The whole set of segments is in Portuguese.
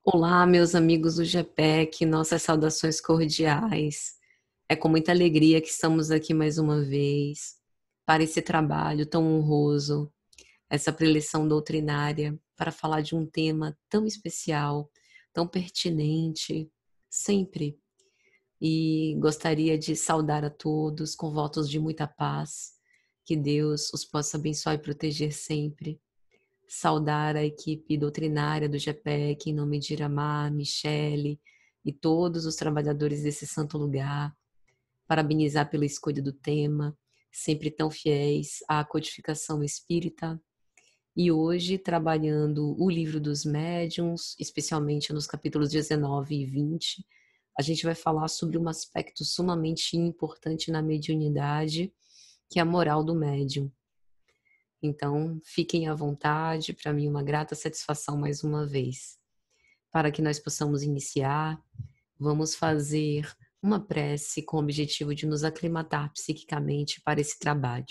Olá, meus amigos do GPEC, nossas saudações cordiais. É com muita alegria que estamos aqui mais uma vez para esse trabalho tão honroso, essa preleção doutrinária, para falar de um tema tão especial, tão pertinente, sempre. E gostaria de saudar a todos com votos de muita paz, que Deus os possa abençoar e proteger sempre. Saudar a equipe doutrinária do GPEC, em nome de Iramar, Michele e todos os trabalhadores desse santo lugar. Parabenizar pela escolha do tema, sempre tão fiéis à codificação espírita. E hoje, trabalhando o livro dos médiuns, especialmente nos capítulos 19 e 20, a gente vai falar sobre um aspecto sumamente importante na mediunidade, que é a moral do médium. Então, fiquem à vontade, para mim uma grata satisfação mais uma vez. Para que nós possamos iniciar, vamos fazer uma prece com o objetivo de nos aclimatar psiquicamente para esse trabalho.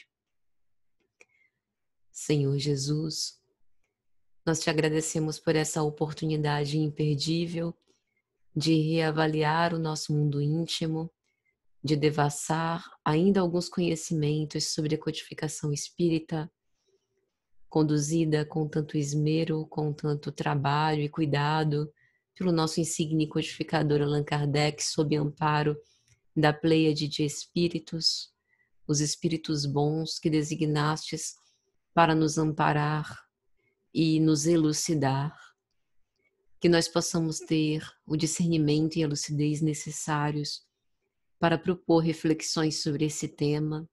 Senhor Jesus, nós te agradecemos por essa oportunidade imperdível de reavaliar o nosso mundo íntimo, de devassar ainda alguns conhecimentos sobre a codificação espírita, conduzida com tanto esmero, com tanto trabalho e cuidado pelo nosso insigne codificador Allan Kardec, sob amparo da pleiade de espíritos, os espíritos bons que designastes para nos amparar e nos elucidar, que nós possamos ter o discernimento e a lucidez necessários para propor reflexões sobre esse tema,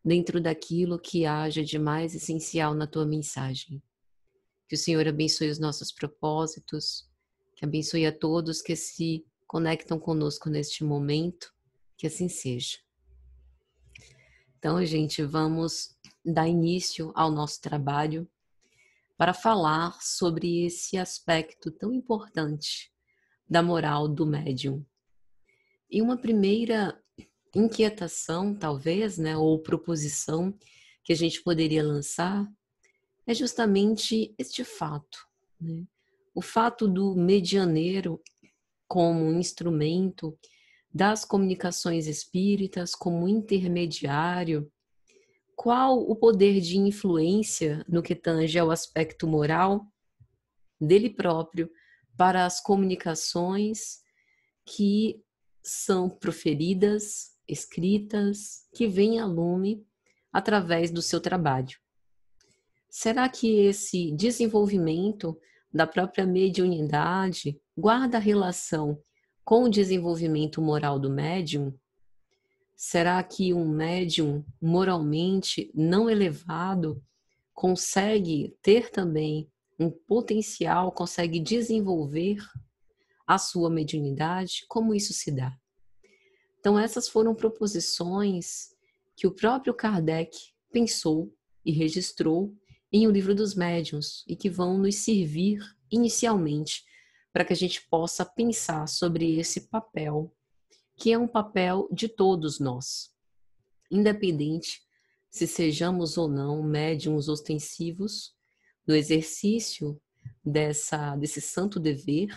dentro daquilo que haja de mais essencial na tua mensagem. Que o Senhor abençoe os nossos propósitos, que abençoe a todos que se conectam conosco neste momento, que assim seja. Então, gente, vamos dar início ao nosso trabalho para falar sobre esse aspecto tão importante da moral do médium. E uma primeira inquietação, talvez, né, ou proposição que a gente poderia lançar é justamente este fato, né? O fato do medianeiro como um instrumento das comunicações espíritas, como intermediário, qual o poder de influência no que tange ao aspecto moral dele próprio para as comunicações que são proferidas, escritas, que vêm a lume através do seu trabalho. Será que esse desenvolvimento da própria mediunidade guarda relação com o desenvolvimento moral do médium? Será que um médium moralmente não elevado consegue ter também um potencial, consegue desenvolver a sua mediunidade? Como isso se dá? Então, essas foram proposições que o próprio Kardec pensou e registrou em O Livro dos Médiuns e que vão nos servir inicialmente para que a gente possa pensar sobre esse papel, que é um papel de todos nós, independente se sejamos ou não médiuns ostensivos no exercício desse santo dever.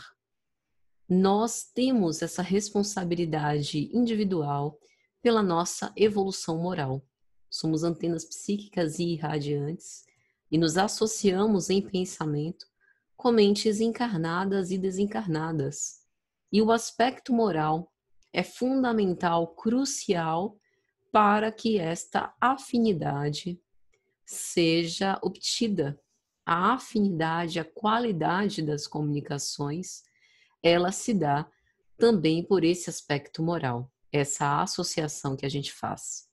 Nós temos essa responsabilidade individual pela nossa evolução moral. Somos antenas psíquicas e irradiantes e nos associamos em pensamento com mentes encarnadas e desencarnadas. E o aspecto moral é fundamental, crucial para que esta afinidade seja obtida. A afinidade, a qualidade das comunicações, ela se dá também por esse aspecto moral, essa associação que a gente faz.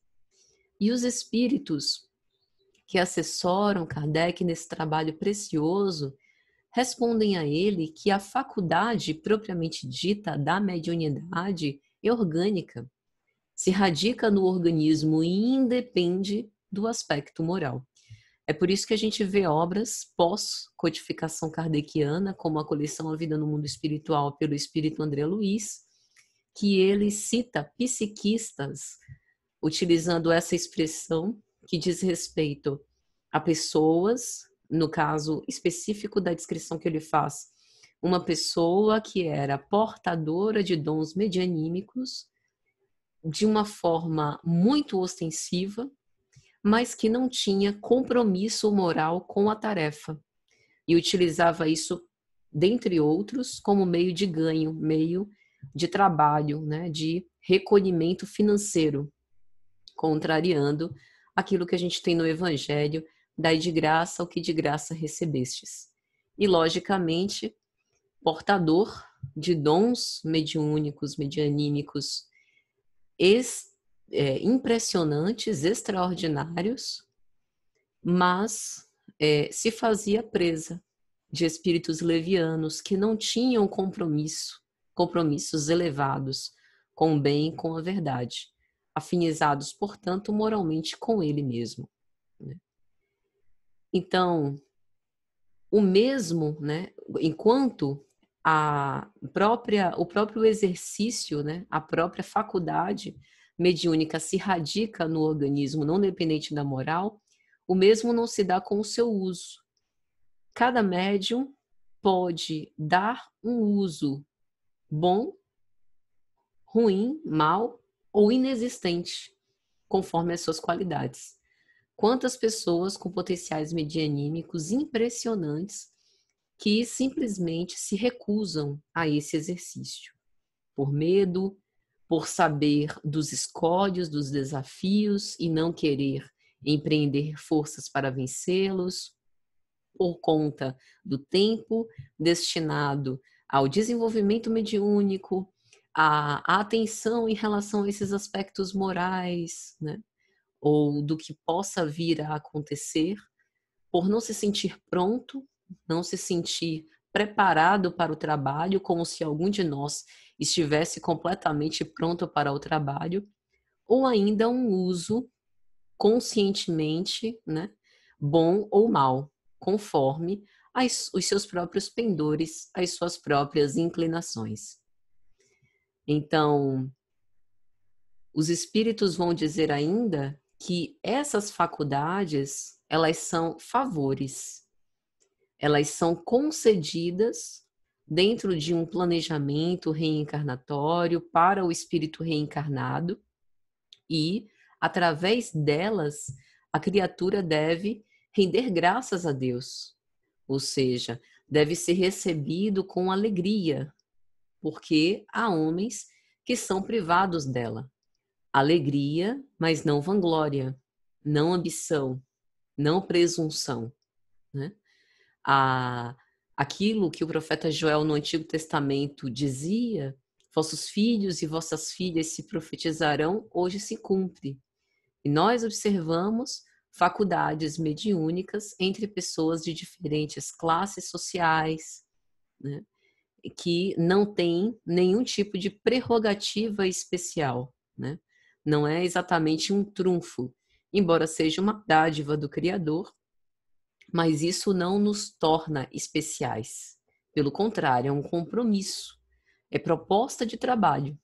E os espíritos que assessoram Kardec nesse trabalho precioso respondem a ele que a faculdade propriamente dita da mediunidade é orgânica, se radica no organismo e independe do aspecto moral. É por isso que a gente vê obras pós-codificação kardeciana, como a coleção A Vida no Mundo Espiritual, pelo espírito André Luiz, que ele cita psiquistas, utilizando essa expressão que diz respeito a pessoas, no caso específico da descrição que ele faz, uma pessoa que era portadora de dons medianímicos de uma forma muito ostensiva, mas que não tinha compromisso moral com a tarefa e utilizava isso, dentre outros, como meio de ganho, meio de trabalho, né, de recolhimento financeiro, contrariando aquilo que a gente tem no Evangelho, dai de graça o que de graça recebestes. E, logicamente, portador de dons mediúnicos, medianímicos, impressionantes, extraordinários, mas se fazia presa de espíritos levianos que não tinham compromissos elevados com o bem e com a verdade, afinizados, portanto, moralmente com ele mesmo, né? Então, o mesmo, né, enquanto o próprio exercício, né, a própria faculdade mediúnica se radica no organismo não dependente da moral, o mesmo não se dá com o seu uso. Cada médium pode dar um uso bom, ruim, mal ou inexistente, conforme as suas qualidades. Quantas pessoas com potenciais medianímicos impressionantes que simplesmente se recusam a esse exercício, por medo, por saber dos escolhos, dos desafios e não querer empreender forças para vencê-los, por conta do tempo destinado ao desenvolvimento mediúnico, a atenção em relação a esses aspectos morais, né? Ou do que possa vir a acontecer, por não se sentir pronto, não se sentir preparado para o trabalho, como se algum de nós estivesse completamente pronto para o trabalho, ou ainda um uso conscientemente, né, bom ou mal, conforme os seus próprios pendores, as suas próprias inclinações. Então, os espíritos vão dizer ainda que essas faculdades, elas são favores, elas são concedidas dentro de um planejamento reencarnatório para o espírito reencarnado e, através delas, a criatura deve render graças a Deus, ou seja, deve ser recebido com alegria, porque há homens que são privados dela. Alegria, mas não vanglória, não ambição, não presunção, né? Aquilo que o profeta Joel no Antigo Testamento dizia, vossos filhos e vossas filhas se profetizarão, hoje se cumpre. E nós observamos faculdades mediúnicas entre pessoas de diferentes classes sociais, né, que não têm nenhum tipo de prerrogativa especial, né? Não é exatamente um trunfo, embora seja uma dádiva do Criador, mas isso não nos torna especiais. Pelo contrário, é um compromisso, é proposta de trabalho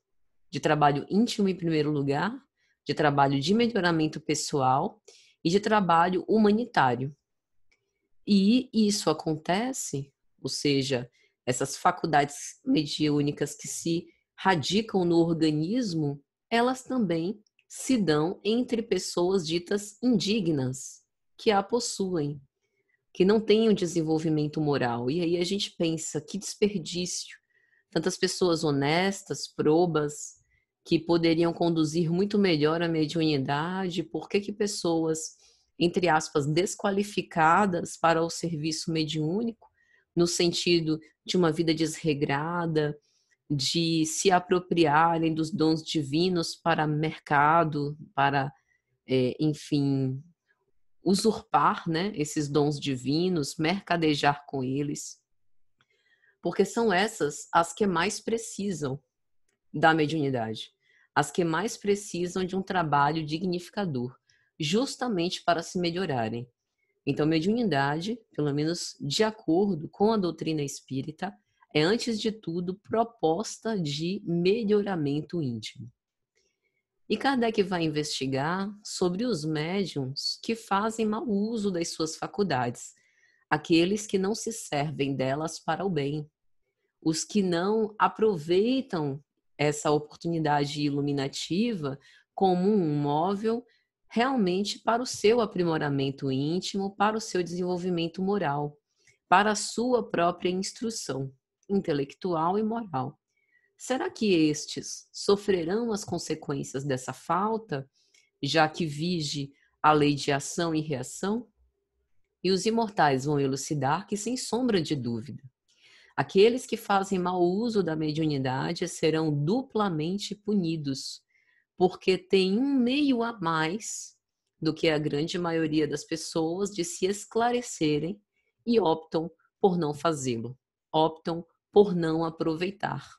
íntimo em primeiro lugar, de trabalho de melhoramento pessoal e de trabalho humanitário. E isso acontece, ou seja, essas faculdades mediúnicas que se radicam no organismo, elas também se dão entre pessoas ditas indignas, que a possuem, que não têm um desenvolvimento moral. E aí a gente pensa, que desperdício. Tantas pessoas honestas, probas, que poderiam conduzir muito melhor a mediunidade, por que pessoas, entre aspas, desqualificadas para o serviço mediúnico, no sentido de uma vida desregrada, de se apropriarem dos dons divinos para mercado, para, enfim, usurpar, né, esses dons divinos, mercadejar com eles, porque são essas as que mais precisam da mediunidade, as que mais precisam de um trabalho dignificador, justamente para se melhorarem. Então, mediunidade, pelo menos de acordo com a doutrina espírita, é, antes de tudo, proposta de melhoramento íntimo. E Kardec vai investigar sobre os médiuns que fazem mau uso das suas faculdades, aqueles que não se servem delas para o bem, os que não aproveitam essa oportunidade iluminativa como um móvel realmente para o seu aprimoramento íntimo, para o seu desenvolvimento moral, para a sua própria instrução intelectual e moral. Será que estes sofrerão as consequências dessa falta, já que vige a lei de ação e reação? E os imortais vão elucidar que, sem sombra de dúvida, aqueles que fazem mau uso da mediunidade serão duplamente punidos, porque têm um meio a mais do que a grande maioria das pessoas de se esclarecerem e optam por não fazê-lo, optam por não aproveitar,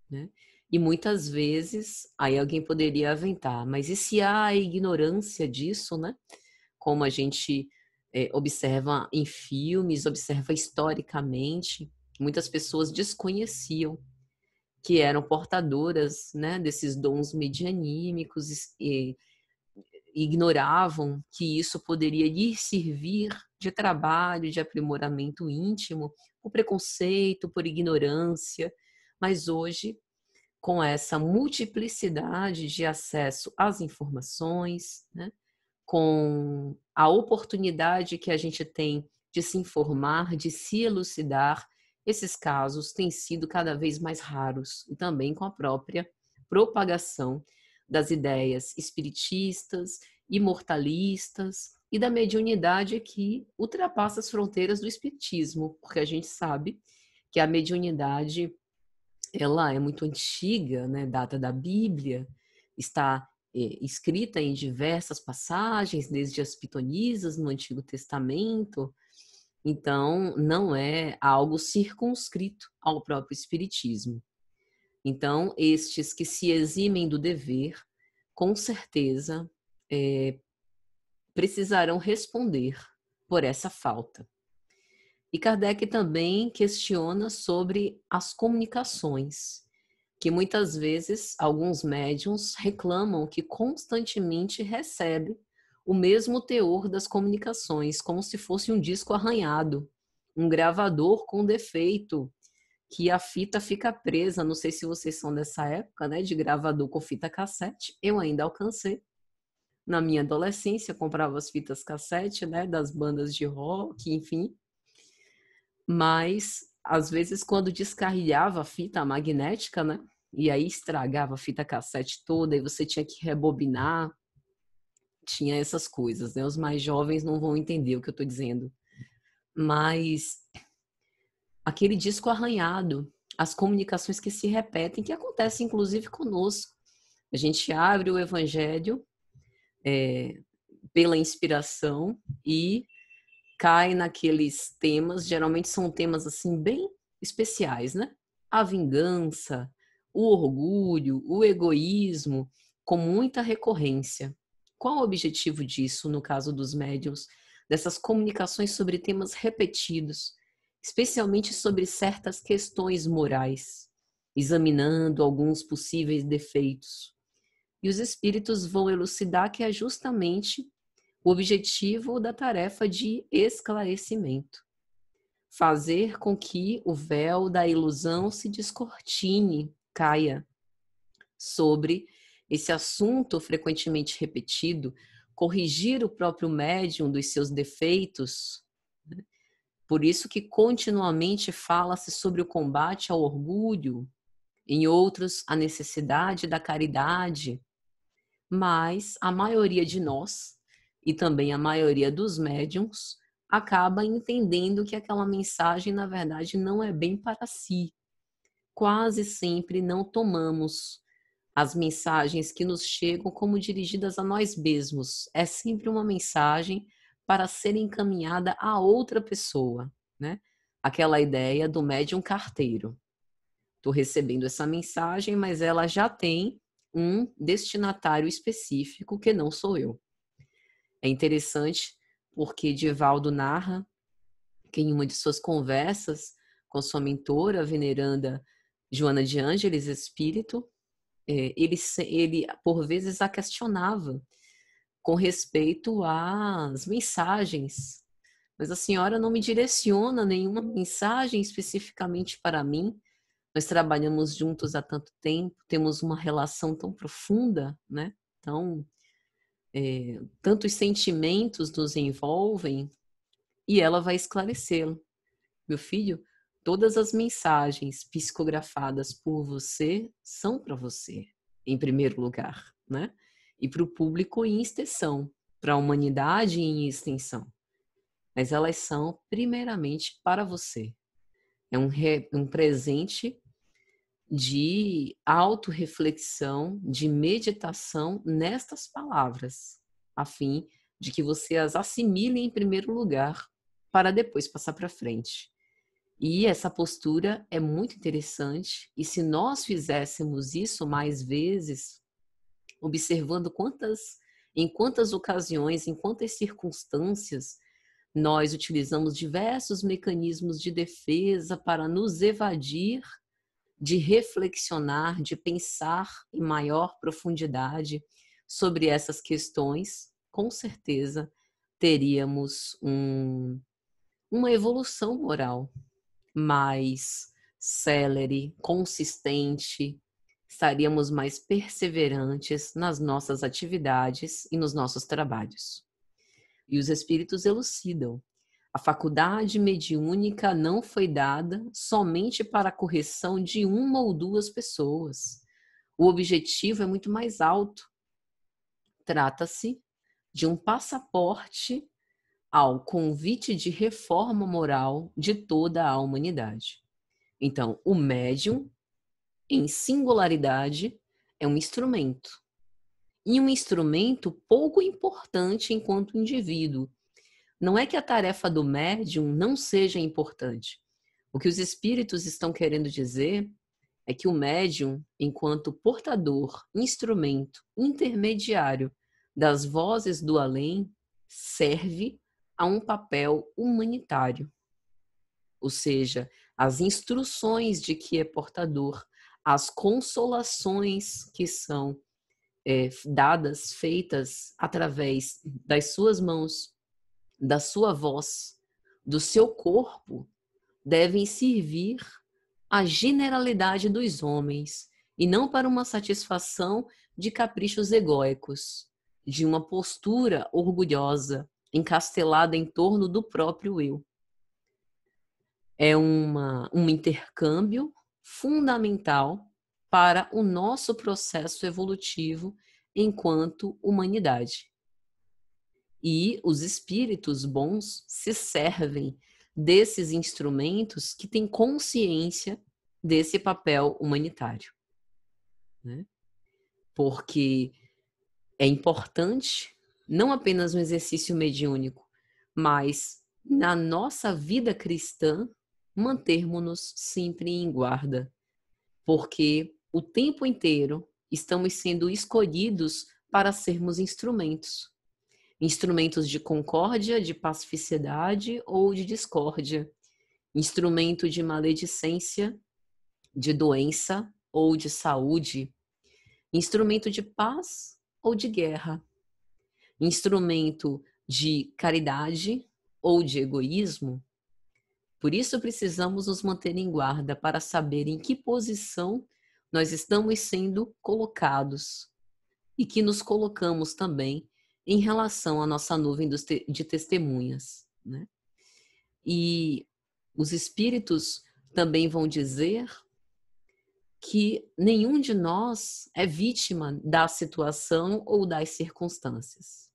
né? E muitas vezes, aí alguém poderia aventar, mas e se há a ignorância disso, né? Como a gente observa em filmes, observa historicamente, muitas pessoas desconheciam que eram portadoras, né, desses dons medianímicos e ignoravam que isso poderia lhes servir de trabalho, de aprimoramento íntimo, por preconceito, por ignorância. Mas hoje, com essa multiplicidade de acesso às informações, né, com a oportunidade que a gente tem de se informar, de se elucidar, esses casos têm sido cada vez mais raros, e também com a própria propagação das ideias espiritistas, imortalistas e da mediunidade que ultrapassa as fronteiras do espiritismo, porque a gente sabe que a mediunidade ela é muito antiga, né, data da Bíblia, está escrita em diversas passagens, desde as pitonisas no Antigo Testamento, então não é algo circunscrito ao próprio Espiritismo. Então, estes que se eximem do dever, com certeza, precisarão responder por essa falta. E Kardec também questiona sobre as comunicações, que muitas vezes alguns médiuns reclamam que constantemente recebe o mesmo teor das comunicações, como se fosse um disco arranhado, um gravador com defeito, que a fita fica presa. Não sei se vocês são dessa época, né, de gravador com fita cassete. Eu ainda alcancei. Na minha adolescência, comprava as fitas cassete, né, das bandas de rock, enfim. Mas, às vezes, quando descarrilhava a fita magnética, né, e aí estragava a fita cassete toda e você tinha que rebobinar, tinha essas coisas, né? Os mais jovens não vão entender o que eu estou dizendo. Mas aquele disco arranhado, as comunicações que se repetem, que acontecem inclusive conosco. A gente abre o Evangelho pela inspiração e cai naqueles temas, geralmente são temas assim bem especiais, né? A vingança, o orgulho, o egoísmo, com muita recorrência. Qual o objetivo disso, no caso dos médiuns, dessas comunicações sobre temas repetidos, especialmente sobre certas questões morais, examinando alguns possíveis defeitos? E os espíritos vão elucidar que é justamente o objetivo da tarefa de esclarecimento. Fazer com que o véu da ilusão se descortine, caia sobre esse assunto frequentemente repetido, corrigir o próprio médium dos seus defeitos. Por isso que continuamente fala-se sobre o combate ao orgulho, em outros a necessidade da caridade, mas a maioria de nós, e também a maioria dos médiums, acaba entendendo que aquela mensagem, na verdade, não é bem para si. Quase sempre não tomamos as mensagens que nos chegam como dirigidas a nós mesmos. É sempre uma mensagem para ser encaminhada a outra pessoa, né? Aquela ideia do médium carteiro. Estou recebendo essa mensagem, mas ela já tem um destinatário específico que não sou eu. É interessante porque Divaldo narra que em uma de suas conversas com sua mentora, a veneranda Joana de Ângeles Espírito, ele por vezes a questionava com respeito às mensagens. Mas a senhora não me direciona nenhuma mensagem especificamente para mim. Nós trabalhamos juntos há tanto tempo, temos uma relação tão profunda, né? Tão, tantos sentimentos nos envolvem, e ela vai esclarecê-lo. Meu filho, todas as mensagens psicografadas por você são para você, em primeiro lugar, né? E para o público em extensão, para a humanidade em extensão. Mas elas são primeiramente para você. É um presente de autorreflexão, de meditação nestas palavras, a fim de que você as assimile em primeiro lugar, para depois passar para frente. E essa postura é muito interessante, e se nós fizéssemos isso mais vezes, observando em quantas ocasiões, em quantas circunstâncias, nós utilizamos diversos mecanismos de defesa para nos evadir de reflexionar, de pensar em maior profundidade sobre essas questões, com certeza teríamos uma evolução moral mais célere, consistente, estaríamos mais perseverantes nas nossas atividades e nos nossos trabalhos. E os espíritos elucidam. A faculdade mediúnica não foi dada somente para a correção de uma ou duas pessoas. O objetivo é muito mais alto. Trata-se de um passaporte ao convite de reforma moral de toda a humanidade. Então, o médium, em singularidade, é um instrumento. E um instrumento pouco importante enquanto indivíduo. Não é que a tarefa do médium não seja importante. O que os espíritos estão querendo dizer é que o médium, enquanto portador, instrumento, intermediário das vozes do além, serve a um papel humanitário. Ou seja, as instruções de que é portador, as consolações que são dadas, feitas através das suas mãos, da sua voz, do seu corpo, devem servir à generalidade dos homens e não para uma satisfação de caprichos egóicos, de uma postura orgulhosa, encastelada em torno do próprio eu. É um intercâmbio fundamental para o nosso processo evolutivo enquanto humanidade. E os espíritos bons se servem desses instrumentos que têm consciência desse papel humanitário, né? Porque é importante, não apenas no exercício mediúnico, mas na nossa vida cristã, mantermos-nos sempre em guarda, porque o tempo inteiro estamos sendo escolhidos para sermos instrumentos. Instrumentos de concórdia, de pacificidade ou de discórdia. Instrumento de maledicência, de doença ou de saúde. Instrumento de paz ou de guerra. Instrumento de caridade ou de egoísmo. Por isso precisamos nos manter em guarda para saber em que posição nós estamos sendo colocados e que nos colocamos também em relação à nossa nuvem de testemunhas, né? E os espíritos também vão dizer que nenhum de nós é vítima da situação ou das circunstâncias.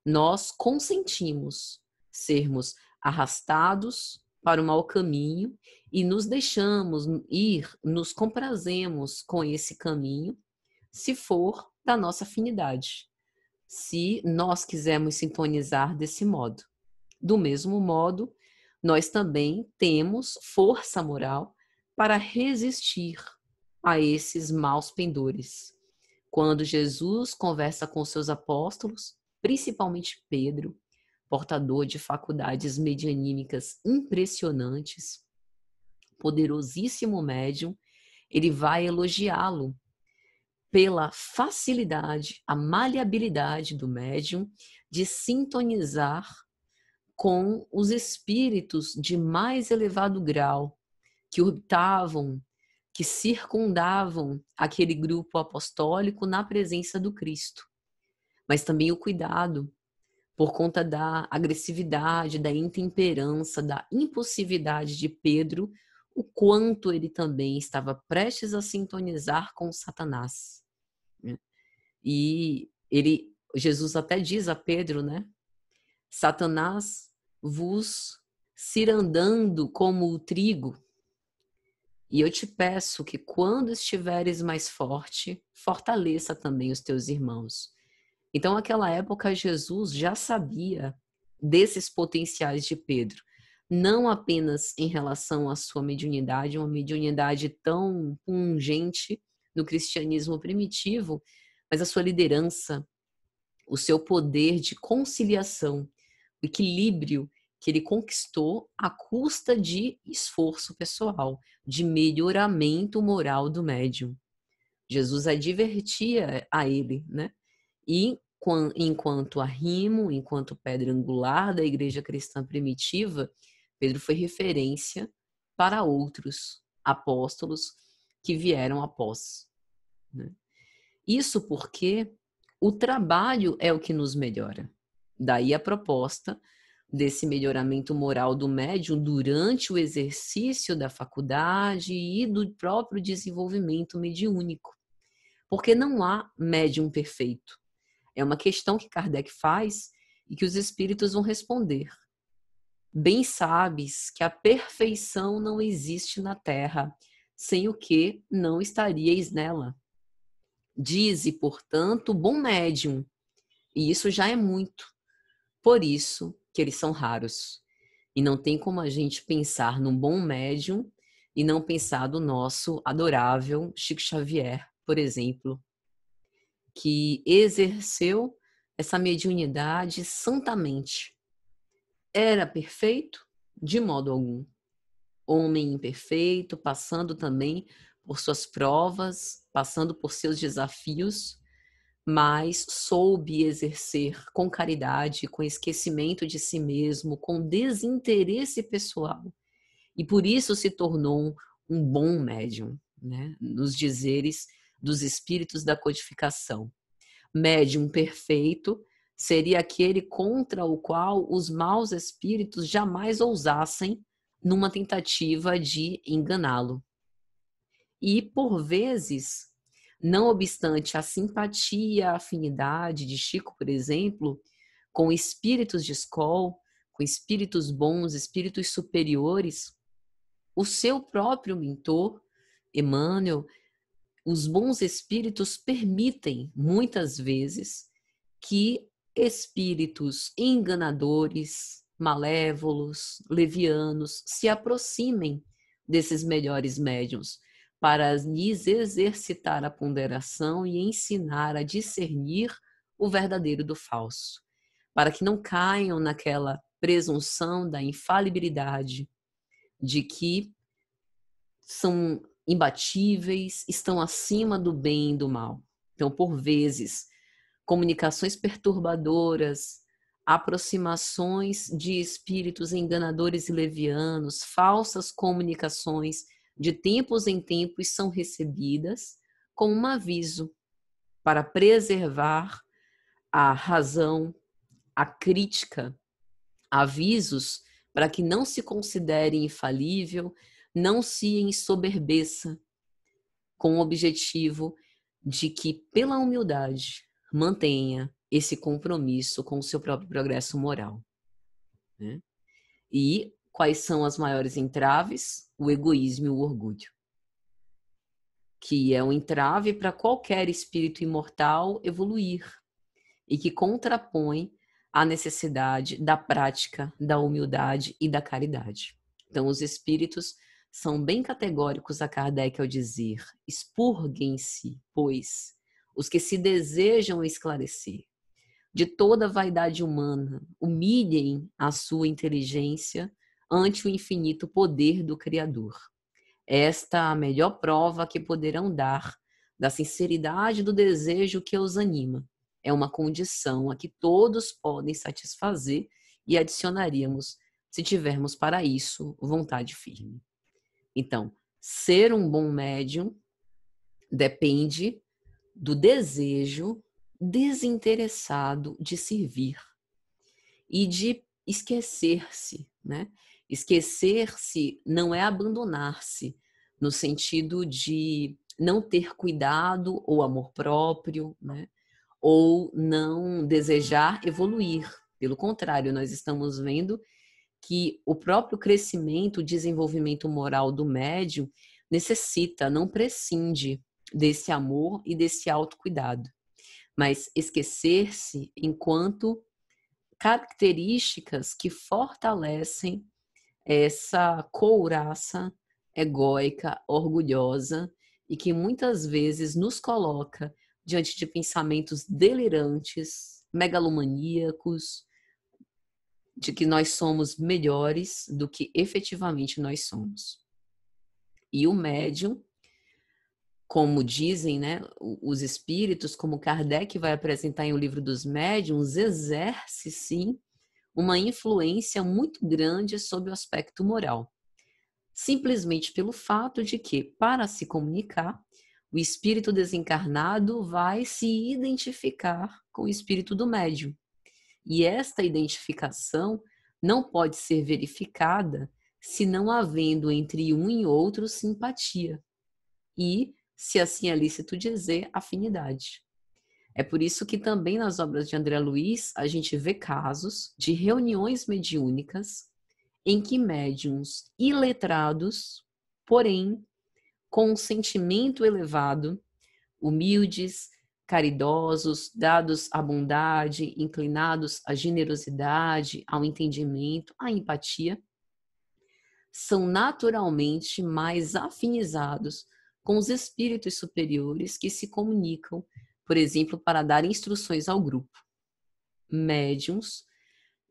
Nós consentimos sermos arrastados para o mau caminho e nos deixamos ir, nos comprazemos com esse caminho, se for da nossa afinidade, se nós quisermos sintonizar desse modo. Do mesmo modo, nós também temos força moral para resistir a esses maus pendores. Quando Jesus conversa com seus apóstolos, principalmente Pedro, portador de faculdades medianímicas impressionantes, poderosíssimo médium, ele vai elogiá-lo pela facilidade, a maleabilidade do médium de sintonizar com os espíritos de mais elevado grau que orbitavam que circundavam aquele grupo apostólico na presença do Cristo, mas também o cuidado por conta da agressividade, da intemperança, da impulsividade de Pedro, o quanto ele também estava prestes a sintonizar com Satanás, né? E Jesus até diz a Pedro, né? Satanás vos cirandando como o trigo, e eu te peço que quando estiveres mais forte, fortaleça também os teus irmãos. Então, naquela época, Jesus já sabia desses potenciais de Pedro, não apenas em relação à sua mediunidade, uma mediunidade tão pungente no cristianismo primitivo, mas a sua liderança, o seu poder de conciliação, o equilíbrio que ele conquistou à custa de esforço pessoal, de melhoramento moral do médium. Jesus advertia a ele, né? E enquanto arrimo, enquanto pedra angular da igreja cristã primitiva, Pedro foi referência para outros apóstolos que vieram após, né? Isso porque o trabalho é o que nos melhora. Daí a proposta desse melhoramento moral do médium durante o exercício da faculdade e do próprio desenvolvimento mediúnico. Porque não há médium perfeito. É uma questão que Kardec faz e que os espíritos vão responder. Bem sabes que a perfeição não existe na terra, sem o que não estaríeis nela. Dize, portanto, bom médium, e isso já é muito. Por isso que eles são raros. E não tem como a gente pensar num bom médium e não pensar do nosso adorável Chico Xavier, por exemplo, que exerceu essa mediunidade santamente. Era perfeito? De modo algum. Homem imperfeito, passando também por suas provas, passando por seus desafios, mas soube exercer com caridade, com esquecimento de si mesmo, com desinteresse pessoal. E por isso se tornou um bom médium, né? Nos dizeres dos espíritos da codificação. Médium perfeito seria aquele contra o qual os maus espíritos jamais ousassem numa tentativa de enganá-lo. E, por vezes, não obstante a simpatia, a afinidade de Chico, por exemplo, com espíritos de escola, com espíritos bons, espíritos superiores, o seu próprio mentor, Emmanuel, os bons espíritos permitem, muitas vezes, que espíritos enganadores, malévolos, levianos, se aproximem desses melhores médiuns, para lhes exercitar a ponderação e ensinar a discernir o verdadeiro do falso, para que não caiam naquela presunção da infalibilidade, de que são imbatíveis, estão acima do bem e do mal. Então, por vezes, comunicações perturbadoras, aproximações de espíritos enganadores e levianos, falsas comunicações, de tempos em tempos são recebidas como um aviso para preservar a razão, a crítica, avisos para que não se considere infalível, não se ensoberbeça, com o objetivo de que, pela humildade, mantenha esse compromisso com o seu próprio progresso moral, né? E quais são as maiores entraves? O egoísmo e o orgulho, que é um entrave para qualquer espírito imortal evoluir e que contrapõe a necessidade da prática, da humildade e da caridade. Então, os espíritos são bem categóricos a Kardec ao dizer: expurguem-se, pois, os que se desejam esclarecer. De toda vaidade humana, humilhem a sua inteligência ante o infinito poder do Criador. Esta a melhor prova que poderão dar da sinceridade do desejo que os anima. É uma condição a que todos podem satisfazer e adicionaríamos, se tivermos para isso vontade firme. Então, Ser um bom médium depende do desejo desinteressado de servir e de esquecer-se, né? Esquecer-se não é abandonar-se, no sentido de não ter cuidado ou amor próprio, né? Ou não desejar evoluir. Pelo contrário, nós estamos vendo que o próprio crescimento, o desenvolvimento moral do médium necessita, não prescinde desse amor e desse autocuidado. Mas esquecer-se enquanto características que fortalecem essa couraça egóica, orgulhosa e que muitas vezes nos coloca diante de pensamentos delirantes, megalomaníacos, de que nós somos melhores do que efetivamente nós somos. E o médium, como dizem, né, os espíritos, como Kardec vai apresentar em O Livro dos Médiuns, exerce sim uma influência muito grande sobre o aspecto moral. Simplesmente pelo fato de que, para se comunicar, o espírito desencarnado vai se identificar com o espírito do médium. E esta identificação não pode ser verificada se não havendo entre um e outro simpatia. E, se assim é lícito dizer, afinidade. É por isso que também nas obras de André Luiz a gente vê casos de reuniões mediúnicas em que médiuns iletrados, porém com um sentimento elevado, humildes, caridosos, dados à bondade, inclinados à generosidade, ao entendimento, à empatia, são naturalmente mais afinizados com os espíritos superiores que se comunicam, por exemplo, para dar instruções ao grupo. Médiuns,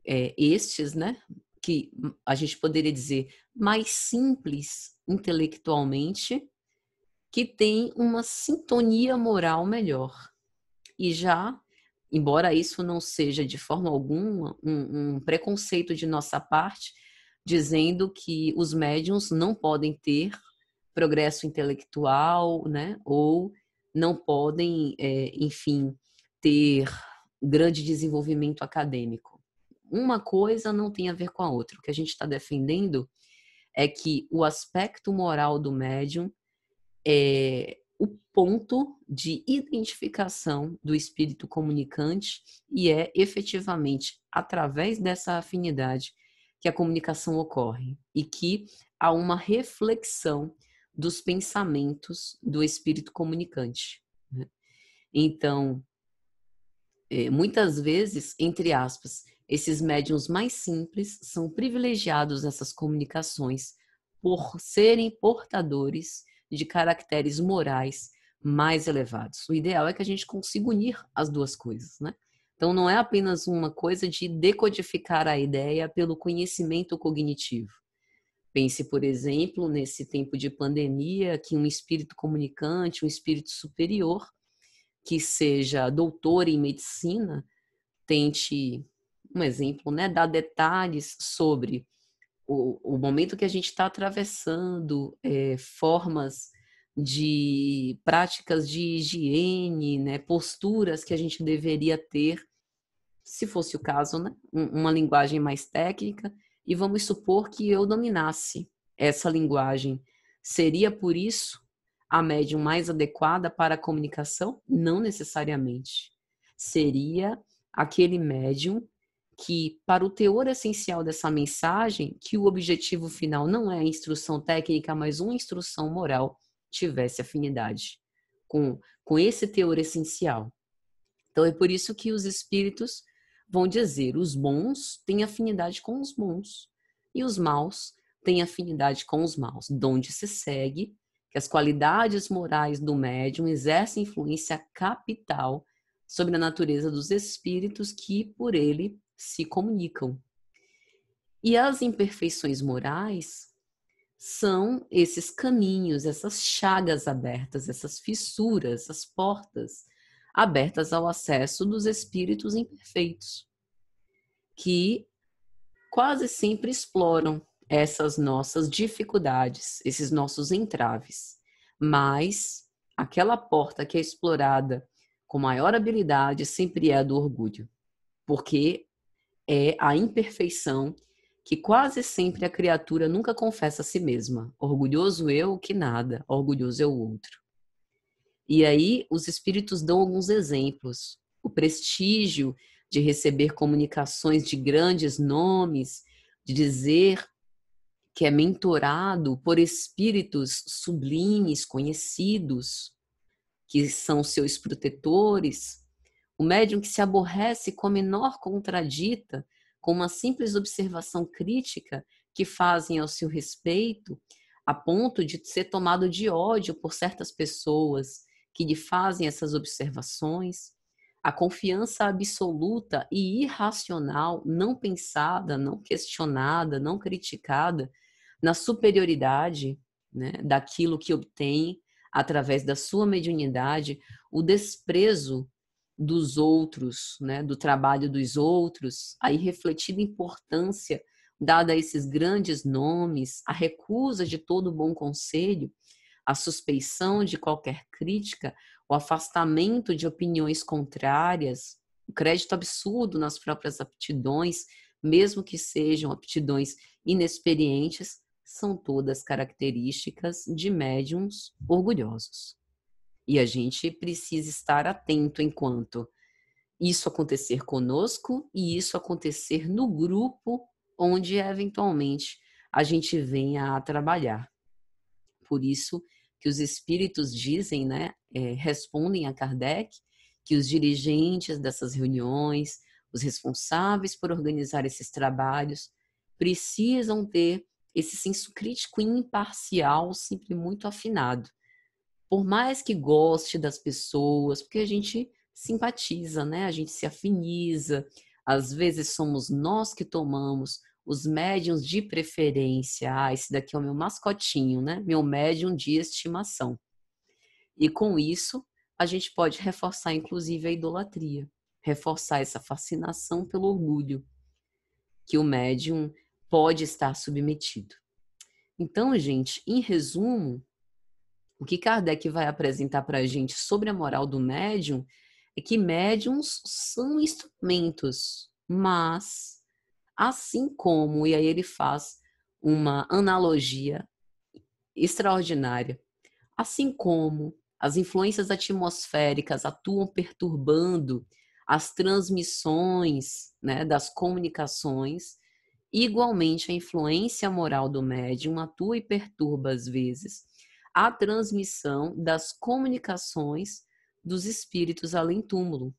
estes, né, que a gente poderia dizer mais simples intelectualmente, que têm uma sintonia moral melhor. E já, embora isso não seja de forma alguma um preconceito de nossa parte, dizendo que os médiuns não podem ter progresso intelectual, né? Ou não podem, enfim, ter grande desenvolvimento acadêmico. Uma coisa não tem a ver com a outra. O que a gente está defendendo é que o aspecto moral do médium é o ponto de identificação do espírito comunicante e é efetivamente através dessa afinidade que a comunicação ocorre e que há uma reflexão dos pensamentos do espírito comunicante, né? Então, muitas vezes, entre aspas, esses médiuns mais simples são privilegiados nessas comunicações por serem portadores de caracteres morais mais elevados. O ideal é que a gente consiga unir as duas coisas, né? Então, não é apenas uma coisa de decodificar a ideia pelo conhecimento cognitivo. Pense, por exemplo, nesse tempo de pandemia, que um espírito comunicante, um espírito superior, que seja doutor em medicina, tente, um exemplo, né, dar detalhes sobre o momento que a gente está atravessando, formas de práticas de higiene, né, posturas que a gente deveria ter, se fosse o caso, né, uma linguagem mais técnica, e vamos supor que eu dominasse essa linguagem. Seria, por isso, a médium mais adequada para a comunicação? Não necessariamente. Seria aquele médium que, para o teor essencial dessa mensagem, que o objetivo final não é a instrução técnica, mas uma instrução moral, tivesse afinidade com esse teor essencial. Então, é por isso que os espíritos vão dizer, os bons têm afinidade com os bons, e os maus têm afinidade com os maus, donde se segue que as qualidades morais do médium exercem influência capital sobre a natureza dos espíritos que por ele se comunicam. E as imperfeições morais são esses caminhos, essas chagas abertas, essas fissuras, essas portas abertas ao acesso dos espíritos imperfeitos, que quase sempre exploram essas nossas dificuldades, esses nossos entraves. Mas aquela porta que é explorada com maior habilidade sempre é a do orgulho, porque é a imperfeição que quase sempre a criatura nunca confessa a si mesma. Orgulhoso eu que nada, orgulhoso é o outro. E aí os espíritos dão alguns exemplos. O prestígio de receber comunicações de grandes nomes, de dizer que é mentorado por espíritos sublimes, conhecidos, que são seus protetores. O médium que se aborrece com a menor contradita, com uma simples observação crítica que fazem ao seu respeito, a ponto de ser tomado de ódio por certas pessoas que lhe fazem essas observações. A confiança absoluta e irracional, não pensada, não questionada, não criticada, na superioridade, né, daquilo que obtém através da sua mediunidade, o desprezo dos outros, né, do trabalho dos outros, a irrefletida importância dada a esses grandes nomes, a recusa de todo bom conselho, a suspeição de qualquer crítica, o afastamento de opiniões contrárias, o crédito absurdo nas próprias aptidões, mesmo que sejam aptidões inexperientes, são todas características de médiums orgulhosos. E a gente precisa estar atento enquanto isso acontecer conosco e isso acontecer no grupo onde eventualmente a gente venha a trabalhar. Por isso que os espíritos dizem, né, respondem a Kardec, que os dirigentes dessas reuniões, os responsáveis por organizar esses trabalhos, precisam ter esse senso crítico e imparcial sempre muito afinado. Por mais que goste das pessoas, porque a gente simpatiza, né? A gente se afiniza, às vezes somos nós que tomamos os médiuns de preferência. Ah, esse daqui é o meu mascotinho, né? Meu médium de estimação. E com isso, a gente pode reforçar, inclusive, a idolatria, reforçar essa fascinação pelo orgulho que o médium pode estar submetido. Então, gente, em resumo, o que Kardec vai apresentar para a gente sobre a moral do médium é que médiums são instrumentos, mas assim como, e aí ele faz uma analogia extraordinária, assim como as influências atmosféricas atuam perturbando as transmissões, né, das comunicações, igualmente a influência moral do médium atua e perturba, às vezes, a transmissão das comunicações dos espíritos além-túmulo,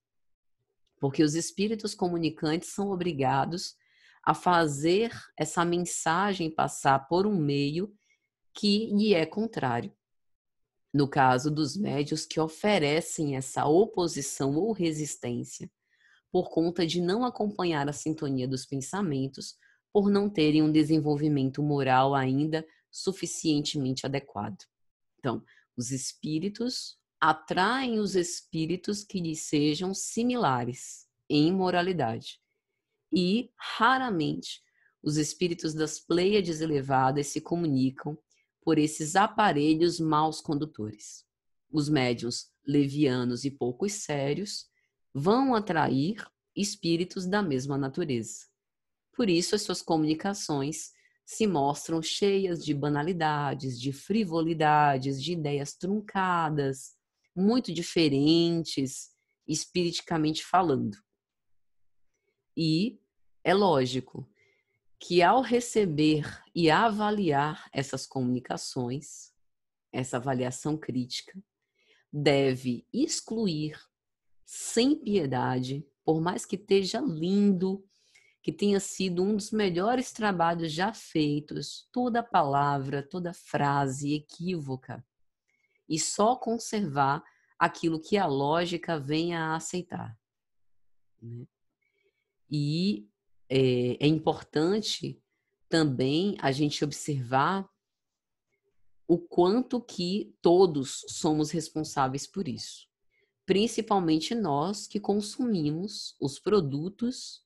porque os espíritos comunicantes são obrigados a fazer essa mensagem passar por um meio que lhe é contrário. No caso dos médios que oferecem essa oposição ou resistência, por conta de não acompanhar a sintonia dos pensamentos, por não terem um desenvolvimento moral ainda suficientemente adequado. Então, os espíritos atraem os espíritos que lhes sejam similares em moralidade. E, raramente, os espíritos das Pleiades elevadas se comunicam por esses aparelhos maus condutores. Os médiuns levianos e poucos sérios vão atrair espíritos da mesma natureza. Por isso, as suas comunicações se mostram cheias de banalidades, de frivolidades, de ideias truncadas, muito diferentes, espiriticamente falando. E é lógico que ao receber e avaliar essas comunicações, essa avaliação crítica, deve excluir sem piedade, por mais que esteja lindo, que tenha sido um dos melhores trabalhos já feitos, toda palavra, toda frase equívoca, e só conservar aquilo que a lógica venha a aceitar, né? E é importante também a gente observar o quanto que todos somos responsáveis por isso. Principalmente nós que consumimos os produtos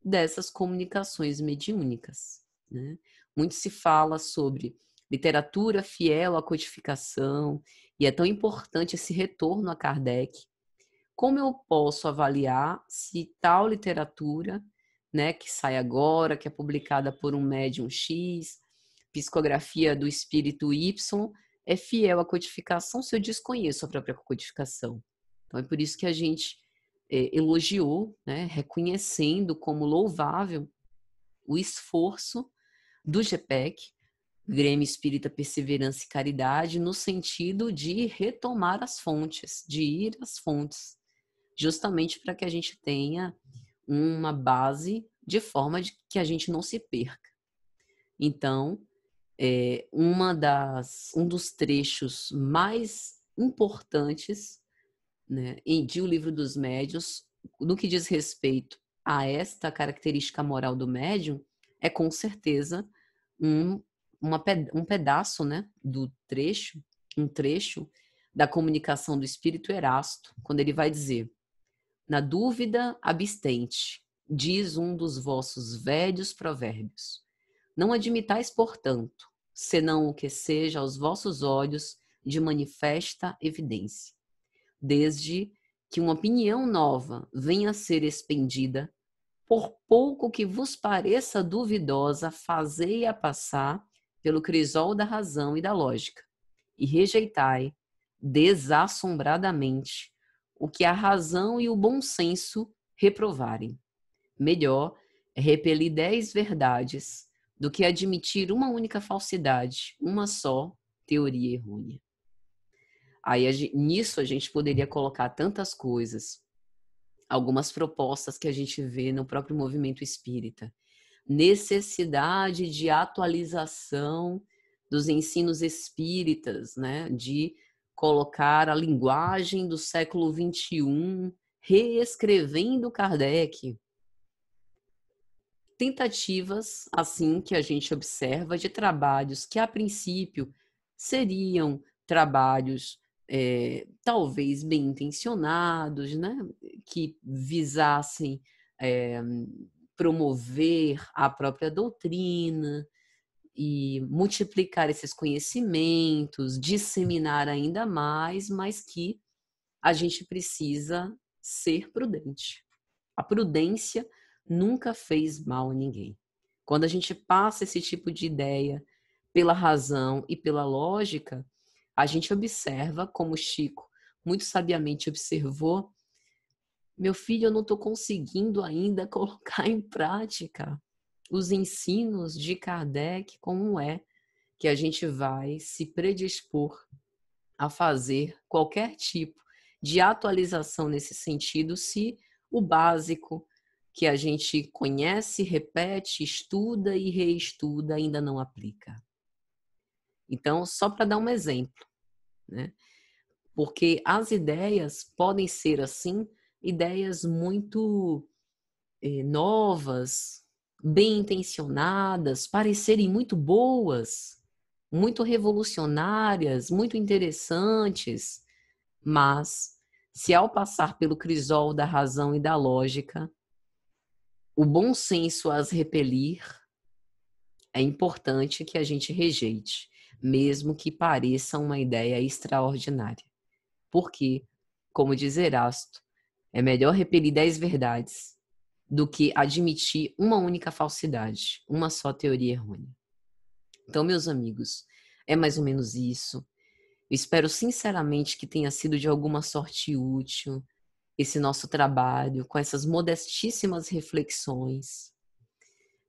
dessas comunicações mediúnicas, né? muito se fala sobre literatura fiel à codificação, e é tão importante esse retorno a Kardec. Como eu posso avaliar se tal literatura, né, que sai agora, que é publicada por um médium X, psicografia do espírito Y, é fiel à codificação se eu desconheço a própria codificação? Então é por isso que a gente elogiou, né, reconhecendo como louvável o esforço do GPEC, Grêmio Espírita Perseverança e Caridade, no sentido de retomar as fontes, de ir às fontes, justamente para que a gente tenha uma base de forma de que a gente não se perca. Então, um dos trechos mais importantes, né, de O Livro dos Médiuns, no que diz respeito a esta característica moral do médium, é com certeza um pedaço, né, um trecho da comunicação do Espírito Erasto, quando ele vai dizer: na dúvida, abstente, diz um dos vossos velhos provérbios. Não admitais, portanto, senão o que seja aos vossos olhos de manifesta evidência. Desde que uma opinião nova venha a ser expendida, por pouco que vos pareça duvidosa, fazei-a passar pelo crisol da razão e da lógica, e rejeitai desassombradamente o que a razão e o bom senso reprovarem. Melhor é repelir 10 verdades do que admitir uma única falsidade, uma só teoria errônea. Aí, nisso a gente poderia colocar tantas coisas, algumas propostas que a gente vê no próprio movimento espírita. Necessidade de atualização dos ensinos espíritas, né? De colocar a linguagem do século XXI, reescrevendo Kardec. Tentativas, assim, que a gente observa de trabalhos que, a princípio, seriam trabalhos talvez bem intencionados, né? Que visassem promover a própria doutrina e multiplicar esses conhecimentos, disseminar ainda mais, mas que a gente precisa ser prudente. A prudência nunca fez mal a ninguém. Quando a gente passa esse tipo de ideia pela razão e pela lógica, a gente observa, como Chico muito sabiamente observou: meu filho, eu não estou conseguindo ainda colocar em prática os ensinos de Kardec, como é que a gente vai se predispor a fazer qualquer tipo de atualização nesse sentido, se o básico que a gente conhece, repete, estuda e reestuda ainda não aplica. Então, só para dar um exemplo, né? Porque as ideias podem ser, assim, ideias muito novas, bem intencionadas, parecerem muito boas, muito revolucionárias, muito interessantes, mas se ao passar pelo crisol da razão e da lógica, o bom senso as repelir, é importante que a gente rejeite, mesmo que pareça uma ideia extraordinária. Porque, como diz Erasto, é melhor repelir 10 verdades do que admitir uma única falsidade, uma só teoria errônea. Então, meus amigos, é mais ou menos isso. Eu espero sinceramente que tenha sido de alguma sorte útil esse nosso trabalho, com essas modestíssimas reflexões,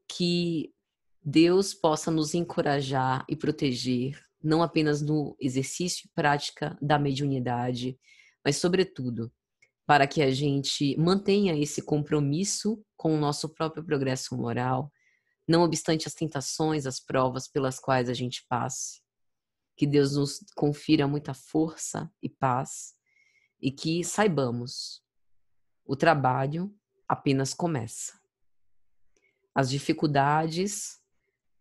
que Deus possa nos encorajar e proteger, não apenas no exercício e prática da mediunidade, mas, sobretudo, para que a gente mantenha esse compromisso com o nosso próprio progresso moral, não obstante as tentações, as provas pelas quais a gente passe. Que Deus nos confira muita força e paz, e que saibamos, o trabalho apenas começa. As dificuldades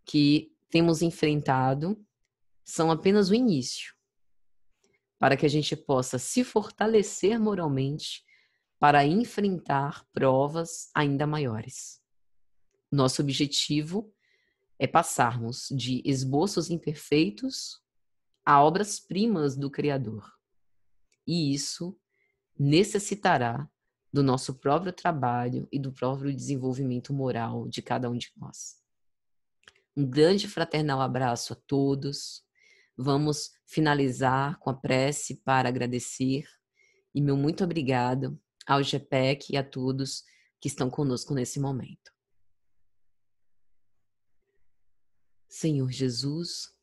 que temos enfrentado são apenas o início, para que a gente possa se fortalecer moralmente para enfrentar provas ainda maiores. Nosso objetivo é passarmos de esboços imperfeitos a obras-primas do Criador. E isso necessitará do nosso próprio trabalho e do próprio desenvolvimento moral de cada um de nós. Um grande fraternal abraço a todos. Vamos finalizar com a prece para agradecer. E meu muito obrigado ao GPEC e a todos que estão conosco nesse momento. Senhor Jesus,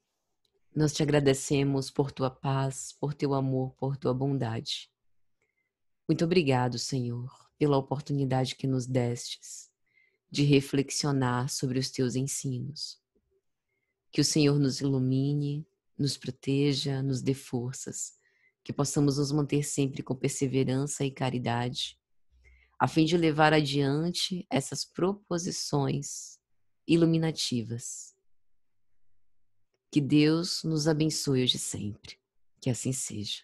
nós te agradecemos por tua paz, por teu amor, por tua bondade. Muito obrigado, Senhor, pela oportunidade que nos destes de reflexionar sobre os teus ensinos. Que o Senhor nos ilumine, nos proteja, nos dê forças, que possamos nos manter sempre com perseverança e caridade, a fim de levar adiante essas proposições iluminativas. Que Deus nos abençoe hoje e sempre. Que assim seja.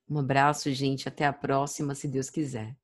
Um abraço, gente. Até a próxima, se Deus quiser.